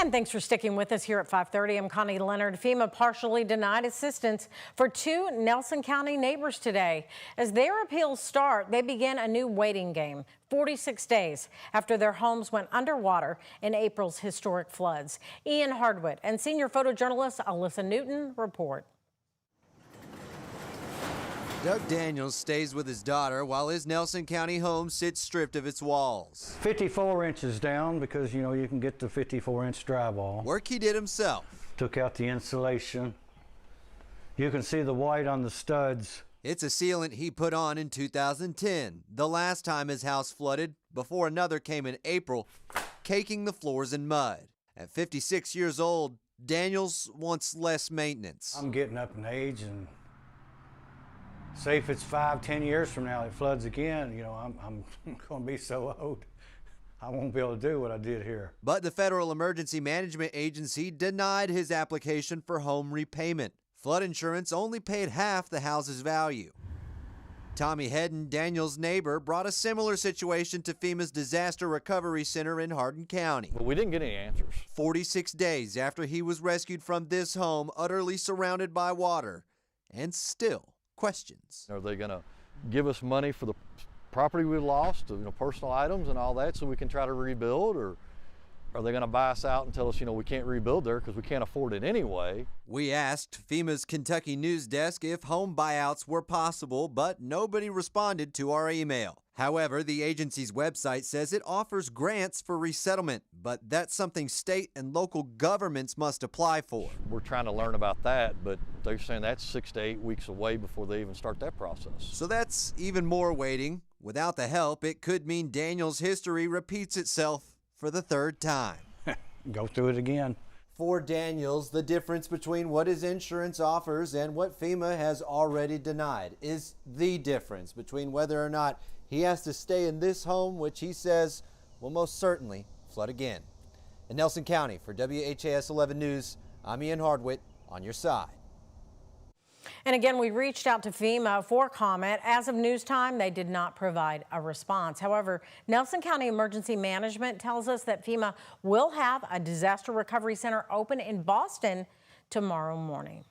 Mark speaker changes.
Speaker 1: And thanks for sticking with us here at 5:30. I'm Connie Leonard. FEMA partially denied assistance for two Nelson County neighbors today. As their appeals start, they begin a new waiting game, 46 days after their homes went underwater in April's historic floods. Ian Hardwick and senior photojournalist Alyssa Newton report.
Speaker 2: Doug Daniels stays with his daughter while his Nelson County home sits stripped of its walls.
Speaker 3: 54 inches down because, you know, you can get the 54-inch drywall.
Speaker 2: Work he did himself.
Speaker 3: Took out the insulation. You can see the white on the studs.
Speaker 2: It's a sealant he put on in 2010, the last time his house flooded, before another came in April, caking the floors in mud. At 56 years old, Daniels wants less maintenance.
Speaker 3: I'm getting up in age, and say if it's 5-10 years from now it floods again, you know, I'm going to be so old, I won't be able to do what I did here.
Speaker 2: But the Federal Emergency Management Agency denied his application for home repayment. Flood insurance only paid half the house's value. Tommy Hedden, Daniel's neighbor, brought a similar situation to FEMA's Disaster Recovery Center in Hardin County.
Speaker 4: But we didn't get any answers.
Speaker 2: 46 days after he was rescued from this home, utterly surrounded by water, and still questions.
Speaker 4: Are they going to give us money for the property we lost, personal items and all that, so we can try to rebuild, or are they going to buy us out and tell us, we can't rebuild there because we can't afford it anyway?
Speaker 2: We asked FEMA's Kentucky news desk if home buyouts were possible, but nobody responded to our email. However, the agency's website says it offers grants for resettlement, but that's something state and local governments must apply for.
Speaker 4: We're trying to learn about that, but they're saying that's 6 to 8 weeks away before they even start that process.
Speaker 2: So that's even more waiting. Without the help, it could mean Daniel's history repeats itself for the third time.
Speaker 3: Go through it again.
Speaker 2: For Daniels, the difference between what his insurance offers and what FEMA has already denied is the difference between whether or not he has to stay in this home, which he says will most certainly flood again. In Nelson County, for WHAS 11 News, I'm Ian Hardwick, on your side.
Speaker 1: And again, we reached out to FEMA for comment. As of news time, they did not provide a response. However, Nelson County Emergency Management tells us that FEMA will have a disaster recovery center open in Boston tomorrow morning.